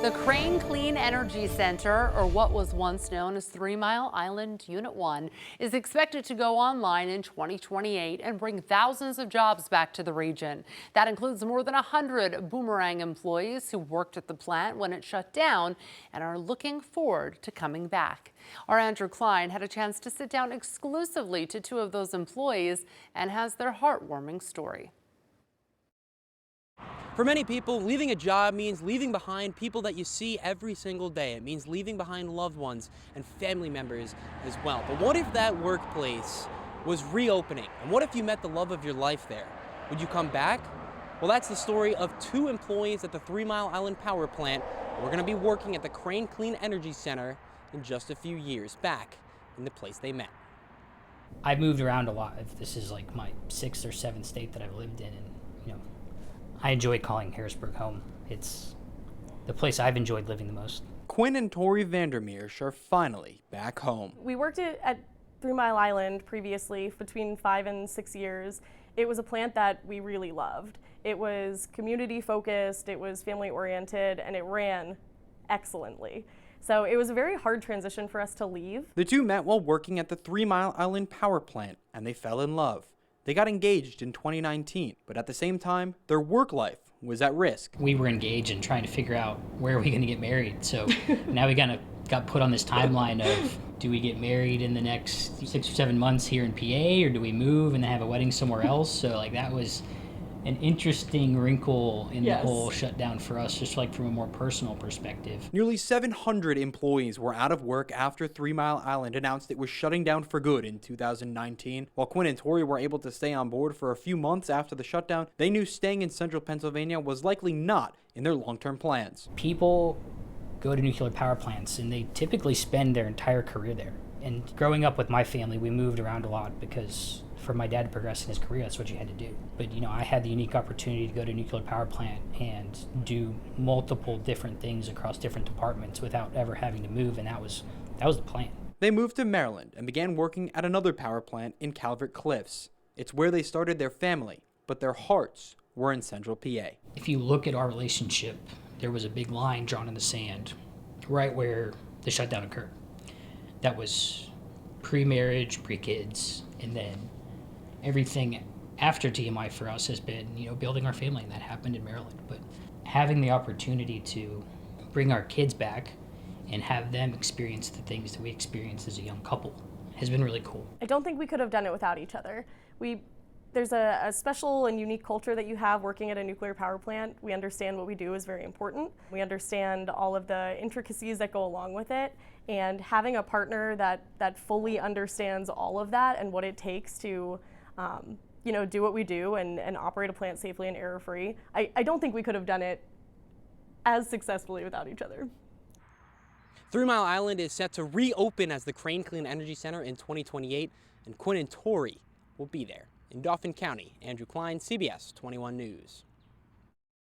The Crane Clean Energy Center, or what was once known as 3 Mile Island Unit 1, is expected to go online in 2028 and bring thousands of jobs back to the region. That includes more than 100 Boomerang employees who worked at the plant when it shut down and are looking forward to coming back. Our Andrew Klein had a chance to sit down exclusively to two of those employees and has their heartwarming story. For many people, leaving a job means leaving behind people that you see every single day. It means leaving behind loved ones and family members as well. But what if that workplace was reopening? And what if you met the love of your life there? Would you come back? Well, that's the story of two employees at the 3 Mile Island power plant. We're going to be working at the Crane Clean Energy Center in just a few years, back in the place they met. I've moved around a lot. This is like my 6th or 7th state that I've lived in, and I enjoy calling Harrisburg home. It's the place I've enjoyed living the most. Quinn and Tori Vandermeersch are finally back home. We worked at 3 Mile Island previously between 5 and 6 years. It was a plant that we really loved. It was community focused, it was family oriented, and it ran excellently. So it was a very hard transition for us to leave. The two met while working at the 3 Mile Island power plant, and they fell in love. They got engaged in 2019, but at the same time, their work life was at risk. We were engaged and trying to figure out where are we going to get married. So now we kind of got put on this timeline of, do we get married in the next 6 or 7 months here in PA, or do we move and have a wedding somewhere else? So like that was an interesting wrinkle in the whole shutdown for us, just like from a more personal perspective. Nearly 700 employees were out of work after 3 Mile Island announced it was shutting down for good in 2019. While Quinn and Tori were able to stay on board for a few months after the shutdown, they knew staying in central Pennsylvania was likely not in their long-term plans. People go to nuclear power plants and they typically spend their entire career there. And growing up with my family, we moved around a lot because for my dad to progress in his career, that's what you had to do. But I had the unique opportunity to go to a nuclear power plant and do multiple different things across different departments without ever having to move, and that was the plan. They moved to Maryland and began working at another power plant in Calvert Cliffs. It's where they started their family, but their hearts were in central PA. If you look at our relationship, there was a big line drawn in the sand right where the shutdown occurred. That was pre-marriage, pre-kids, and then everything after TMI for us has been, building our family, and that happened in Maryland. But having the opportunity to bring our kids back and have them experience the things that we experienced as a young couple has been really cool. I don't think we could have done it without each other. There's a special and unique culture that you have working at a nuclear power plant. We understand what we do is very important. We understand all of the intricacies that go along with it, and having a partner that fully understands all of that and what it takes to do what we do and operate a plant safely and error-free. I don't think we could have done it as successfully without each other. 3 Mile Island is set to reopen as the Crane Clean Energy Center in 2028, and Quinn and Tori will be there. In Dauphin County, Andrew Klein, CBS 21 News.